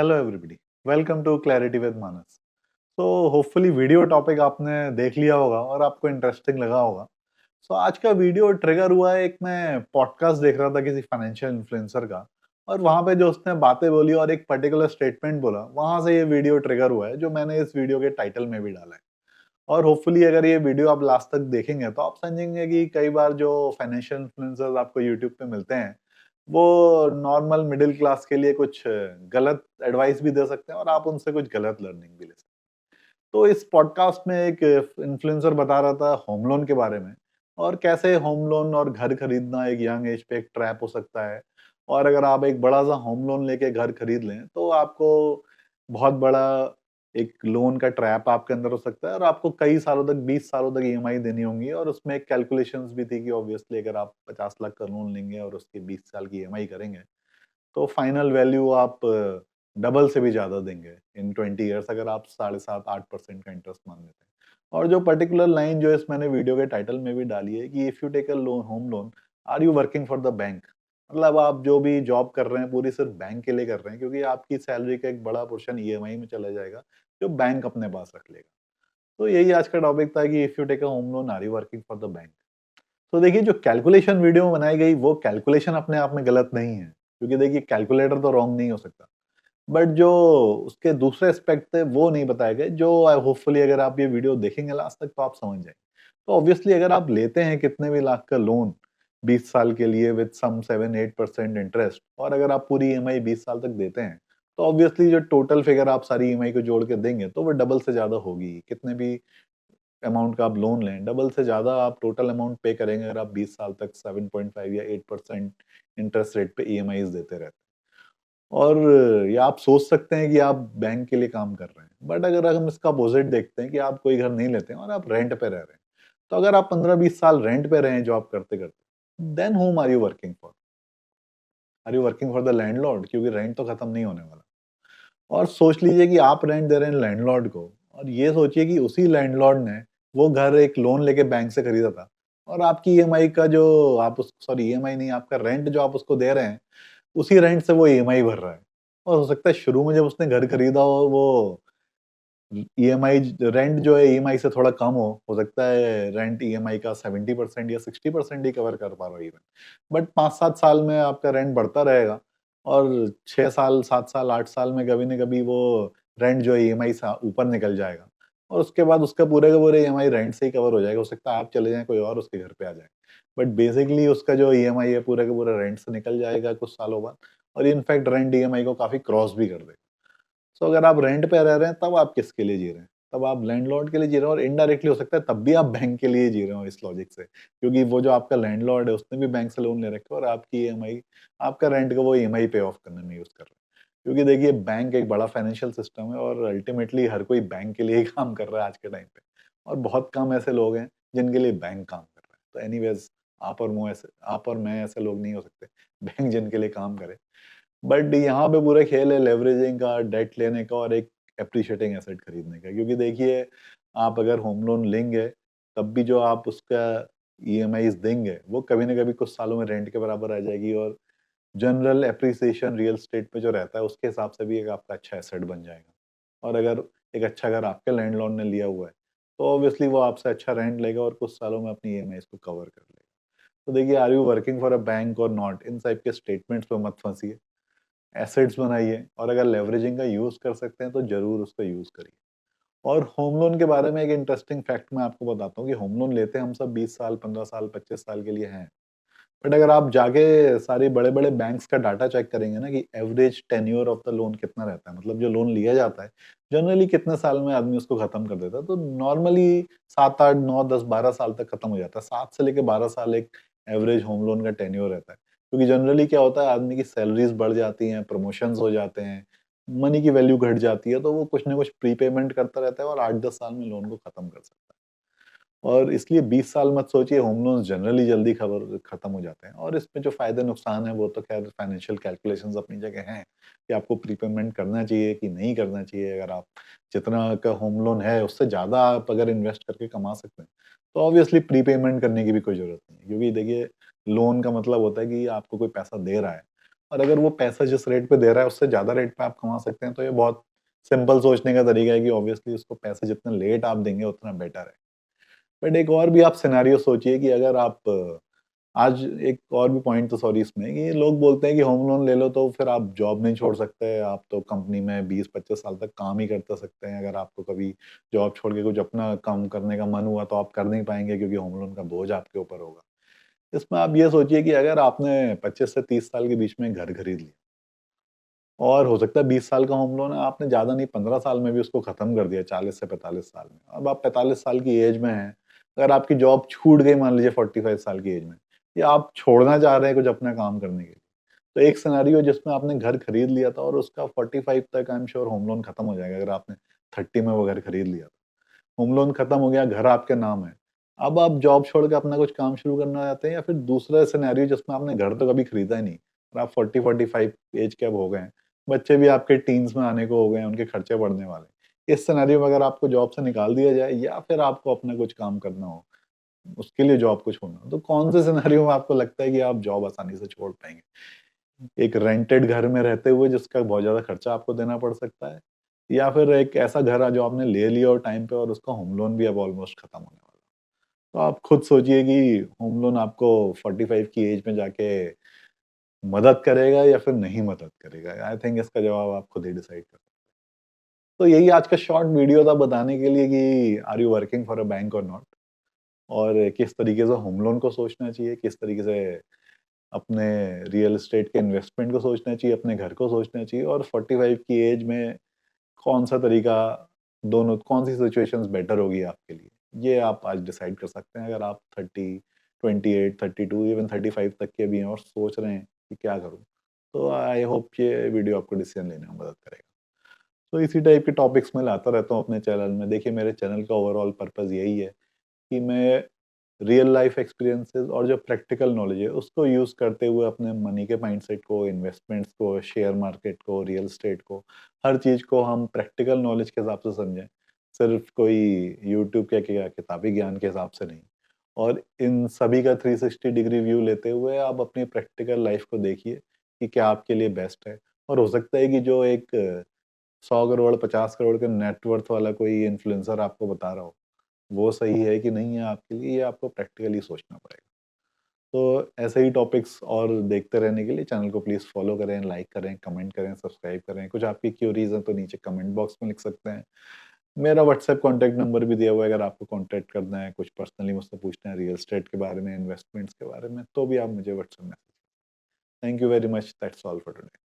Hello everybody, welcome to clarity with Manas. तो hopefully video topic आपने देख लिया होगा और आपको इंटरेस्टिंग लगा होगा। सो आज का वीडियो ट्रिगर हुआ है, एक मैं पॉडकास्ट देख रहा था किसी फाइनेंशियल इन्फ्लुएंसर का, और वहां पे जो उसने बातें बोली और एक पर्टिकुलर स्टेटमेंट बोला, वहां से ये वीडियो ट्रिगर हुआ है जो मैंने इस वीडियो के टाइटल में भी डाला है। और होपफुली अगर ये वीडियो आप लास्ट तक देखेंगे तो आप समझेंगे कि कई बार जो फाइनेंशियल इन्फ्लुएंसर्स आपको यूट्यूब पे मिलते हैं, वो नॉर्मल मिडिल क्लास के लिए कुछ गलत एडवाइस भी दे सकते हैं और आप उनसे कुछ गलत लर्निंग भी ले सकते हैं। तो इस पॉडकास्ट में एक इन्फ्लुएंसर बता रहा था होम लोन के बारे में, और कैसे होम लोन और घर खरीदना एक यंग एज पे एक ट्रैप हो सकता है। और अगर आप एक बड़ा सा होम लोन लेके घर खरीद लें तो आपको बहुत बड़ा एक लोन का ट्रैप आपके अंदर हो सकता है, और आपको कई सालों तक 20 सालों तक ईएमआई देनी होंगी। और उसमें एक कैलकुलेशंस भी थी कि ऑब्वियसली अगर आप 50 लाख का लोन लेंगे और उसके 20 साल की ईएमआई करेंगे तो फाइनल वैल्यू आप डबल से भी ज़्यादा देंगे इन 20 इयर्स, अगर आप 7.5-8% का इंटरेस्ट मान लेते हैं। और जो पर्टिकुलर लाइन जो इस मैंने वीडियो के टाइटल में भी डाली है कि if you take a loan home loan, are you working for the bank? मतलब आप जो भी जॉब कर रहे हैं पूरी सिर्फ बैंक के लिए कर रहे हैं, क्योंकि आपकी सैलरी का एक बड़ा पोर्शन ईएमआई में चला जाएगा जो बैंक अपने पास रख लेगा। तो यही आज का टॉपिक था कि if you take a home loan, are you working for the bank? तो देखिए, जो कैलकुलेशन वीडियो में बनाई गई वो कैलकुलेशन अपने आप में गलत नहीं है, क्योंकि देखिए कैलकुलेटर तो रॉन्ग नहीं हो सकता। बट जो उसके दूसरे एस्पेक्ट थे वो नहीं बताए गए, जो होपफुली अगर आप ये वीडियो देखेंगे लास्ट तक तो आप समझ जाएंगे। तो ऑब्वियसली अगर आप लेते हैं कितने भी लाख का लोन 20 साल के लिए विद सम 7-8% इंटरेस्ट, और अगर आप पूरी ईएमआई 20 साल तक देते हैं, तो ऑब्वियसली जो टोटल फिगर आप सारी ईएमआई को जोड़ के देंगे तो वो डबल से ज्यादा होगी। कितने भी अमाउंट का आप लोन लें, डबल से ज़्यादा आप टोटल अमाउंट पे करेंगे अगर आप 20 साल तक 7.5 या 8% इंटरेस्ट रेट पे ईएमआईज़ देते रहते हैं। और या आप सोच सकते हैं कि आप बैंक के लिए काम कर रहे हैं, बट अगर हम इसका अपोज़िट देखते हैं कि आप कोई घर नहीं लेते हैं और आप रेंट पे रह रहे हैं, तो अगर आप 15-20 साल रेंट पे रहे हैं जॉब करते-करते, then whom are you working for? Are you working for the landlord? क्योंकि रेंट तो खत्म नहीं होने वाला। और सोच लीजिए कि आप रेंट दे रहे हैं लैंडलॉर्ड को, और ये सोचिए कि उसी लैंडलॉर्ड ने वो घर एक लोन लेके बैंक से खरीदा था, और आपकी ईएमआई का जो आप उस सॉरी ईएमआई नहीं, आपका रेंट जो आप उसको दे रहे हैं, उसी रेंट से वो ईएमआई भर रहा है। और हो सकता है शुरू में जब उसने घर खरीदा हो वो ईएमआई रेंट जो है ईएमआई से थोड़ा कम हो सकता है रेंट ईएमआई का 70% या 60% ही कवर कर पा रहा हो इवन। बट 5-7 साल में आपका रेंट बढ़ता रहेगा, और 6 साल, 7 साल, 8 साल में कभी न कभी वो रेंट जो है ईएमआई से ऊपर निकल जाएगा, और उसके बाद उसका पूरे का पूरे ईएमआई रेंट से ही कवर हो जाएगा। हो सकता है आप चले जाएँ, कोई और उसके घर पे आ जाए। बट बेसिकली उसका जो ईएमआई है पूरे का पूरा रेंट से निकल जाएगा कुछ सालों बाद, और इनफैक्ट रेंट ईएमआई को काफ़ी क्रॉस भी कर देगा। सो अगर आप रेंट पे रह रहे हैं तब आप किसके लिए जी रहे हैं? तब आप लैंडलॉर्ड के लिए जी रहे हो, और इनडायरेक्टली हो सकता है तब भी आप बैंक के लिए जी रहे हो इस लॉजिक से। क्योंकि वो जो आपका लैंडलॉर्ड है उसने भी बैंक से लोन ले रखा है, और आपकी ईएमआई आपका रेंट का वो ईएमआई पे ऑफ करने में यूज़ कर रहा है। क्योंकि देखिए बैंक एक बड़ा फाइनेंशियल सिस्टम है, और अल्टीमेटली हर कोई बैंक के लिए ही काम कर रहा है आज के टाइम पे। और बहुत कम ऐसे लोग हैं जिनके लिए बैंक काम कर रहा है। तो एनीवेज़ आप और मैं ऐसे लोग नहीं हो सकते, बैंक जिनके लिए काम करे। बट यहाँ पे पूरा खेल है लेवरेजिंग का, डेट लेने का और एक एप्रिशिएटिंग एसेट खरीदने का। क्योंकि देखिए, आप अगर होम लोन लेंगे, तब भी जो आप उसका ईएमआईज़ देंगे, वो कभी न कभी कुछ सालों में रेंट के बराबर आ जाएगी, और जनरल एप्रिसिएशन रियल एस्टेट पे जो रहता है, उसके हिसाब से भी एक आपका अच्छा एसेट बन जाएगा। और अगर एक अच्छा घर आपके लैंडलॉर्ड ने लिया हुआ है, तो ऑब्वियसली वो आपसे अच्छा रेंट लेगा और कुछ सालों में अपनी ईएमआईज़ को कवर कर लेगा। तो देखिए, are you working for a bank or not, इन टाइप के स्टेटमेंट्स पे मत फँसिए। एसेट्स बनाइए, और अगर लेवरेजिंग का यूज़ कर सकते हैं तो ज़रूर उसका यूज़ करिए। और होम लोन के बारे में एक इंटरेस्टिंग फैक्ट मैं आपको बताता हूँ कि होम लोन लेते हम सब 20 साल, 15 साल, 25 साल के लिए हैं। बट अगर आप जाके सारे बड़े-बड़े बैंक्स का डाटा चेक करेंगे ना कि average tenure of the loan कितना रहता है, मतलब जो लोन लिया जाता है, जनरली कितने साल में आदमी उसको खत्म कर देता है, तो नॉर्मली 7, 8, 9, 10, 12 साल तक खत्म हो जाता है। 7 से लेके 12 साल एक एवरेज होम लोन का टेन्योर रहता है। क्योंकि जनरली क्या होता है, आदमी की सैलरीज़ बढ़ जाती हैं, प्रमोशंस हो जाते हैं, मनी की वैल्यू घट जाती है, तो वो कुछ ना कुछ प्रीपेमेंट करता रहता है और 8-10 साल में लोन को खत्म कर सकता है। और इसलिए 20 साल मत सोचिए, होम लोन्स जनरली जल्दी खबर खत्म हो जाते हैं। और इसमें जो फ़ायदे नुकसान है वो तो ख़ैर फाइनेंशियल कैलकुलेशंस अपनी जगह हैं, कि आपको प्रीपेमेंट करना चाहिए कि नहीं करना चाहिए। अगर आप जितना का होम लोन है उससे ज़्यादा आप अगर इन्वेस्ट करके कमा सकते हैं, तो ऑब्वियसली प्रीपेमेंट करने की भी कोई ज़रूरत नहीं है। क्योंकि देखिए, लोन का मतलब होता है कि आपको कोई पैसा दे रहा है, और अगर वो पैसा जिस रेट पे दे रहा है उससे ज़्यादा रेट पे आप कमा सकते हैं, तो ये बहुत सिंपल सोचने का तरीका है कि ऑब्वियसली उसको पैसे जितना लेट आप देंगे उतना बेटर है। बट एक और भी आप सिनेरियो सोचिए कि अगर आप आज एक और भी पॉइंट तो सॉरी इसमें कि लोग बोलते हैं कि होम लोन ले लो तो फिर आप जॉब नहीं छोड़ सकते, आप तो कंपनी में 20-25 साल तक काम ही करते सकते हैं। अगर आपको कभी जॉब छोड़ के कुछ अपना काम करने का मन हुआ तो आप कर नहीं पाएँगे क्योंकि होम लोन का बोझ आपके ऊपर होगा। इसमें आप ये सोचिए कि अगर आपने 25 से 30 साल के बीच में घर खरीद लिया और हो सकता है 20 साल का होम लोन है, आपने ज़्यादा नहीं 15 साल में भी उसको खत्म कर दिया 40 से 45 साल में। अब आप 45 साल की एज में हैं, अगर आपकी जॉब छूट गई मान लीजिए 45 साल की एज में, या आप छोड़ना चाह रहे हैं कुछ अपना काम करने के लिए, तो एक सिनेरियो जिसमें आपने घर खरीद लिया था और उसका 45 तक I am sure home loan खत्म हो जाएगा अगर आपने 30 में वो घर खरीद लिया। होम लोन खत्म हो गया, घर आपके नाम है। अब आप जॉब छोड़ के अपना कुछ काम शुरू करना चाहते हैं या फिर दूसरा सिनेरियो जिसमें आपने घर तो कभी खरीदा ही नहीं और आप 40-45 एज के अब हो गए हैं। बच्चे भी आपके टीन्स में आने को हो गए हैं, उनके खर्चे बढ़ने वाले हैं। इस सिनेरियो में अगर आपको जॉब से निकाल दिया जाए या फिर आपको अपना कुछ काम करना हो, उसके लिए जॉब को छोड़ना हो, तो कौन से सिनेरियो में आपको लगता है कि आप जॉब आसानी से छोड़ पाएँगे? एक रेंटेड घर में रहते हुए जिसका बहुत ज़्यादा खर्चा आपको देना पड़ सकता है, या फिर एक ऐसा घर है जो आपने ले लिया हो टाइम पे और उसका होम लोन भी अब ऑलमोस्ट खत्म होने वाला है। तो आप खुद सोचिए कि होम लोन आपको 45 की एज में जाके मदद करेगा या फिर नहीं मदद करेगा? आई थिंक इसका जवाब आप खुद ही डिसाइड कर। तो यही आज का शॉर्ट वीडियो था बताने के लिए कि are you working for a bank or not, और किस तरीके से होम लोन को सोचना चाहिए, किस तरीके से अपने रियल एस्टेट के इन्वेस्टमेंट को सोचना चाहिए, अपने घर को सोचना चाहिए, और 45 की एज में कौन-सा तरीका दोनों कौन-सी सिचुएशंस बेटर होगी आपके लिए? ये आप आज डिसाइड कर सकते हैं अगर आप 30, 28, 32 इवन 35 तक के भी हैं और सोच रहे हैं कि क्या करूँ? तो आई होप ये वीडियो आपको डिसीजन लेने में मदद करेगा। तो इसी टाइप के टॉपिक्स मैं लाता रहता हूँ अपने चैनल में। देखिए मेरे चैनल का ओवरऑल पर्पज़ यही है कि मैं रियल लाइफ एक्सपीरियंसेस और जो प्रैक्टिकल नॉलेज है उसको यूज़ करते हुए अपने मनी के माइंडसेट को, इन्वेस्टमेंट्स को, शेयर मार्केट को, रियल एस्टेट को, हर चीज़ को हम प्रैक्टिकल नॉलेज के हिसाब से समझें। सिर्फ कोई यूट्यूब के या किताबी ज्ञान के हिसाब से नहीं। और इन सभी का 360 डिग्री व्यू लेते हुए आप अपनी प्रैक्टिकल लाइफ को देखिए कि क्या आपके लिए बेस्ट है। और हो सकता है कि जो एक 100 करोड़, 50 करोड़ के नेटवर्थ वाला कोई इन्फ्लुएंसर आपको बता रहा हो, वो सही है कि नहीं है आपके लिए, ये आपको प्रैक्टिकली सोचना पड़ेगा। तो ऐसे ही टॉपिक्स और देखते रहने के लिए चैनल को प्लीज़ फ़ॉलो करें, लाइक करें, कमेंट करें, सब्सक्राइब करें। कुछ आपकी क्यूरीज़ हैं तो नीचे कमेंट बॉक्स में लिख सकते हैं। मेरा व्हाट्सएप कॉन्टैक्ट नंबर भी दिया हुआ है, अगर आपको कॉन्टैक्ट करना है, कुछ पर्सनली मुझसे पूछना है रियल एस्टेट के बारे में, इन्वेस्टमेंट्स के बारे में, तो भी आप मुझे WhatsApp message. Thank you very much, that's all for today.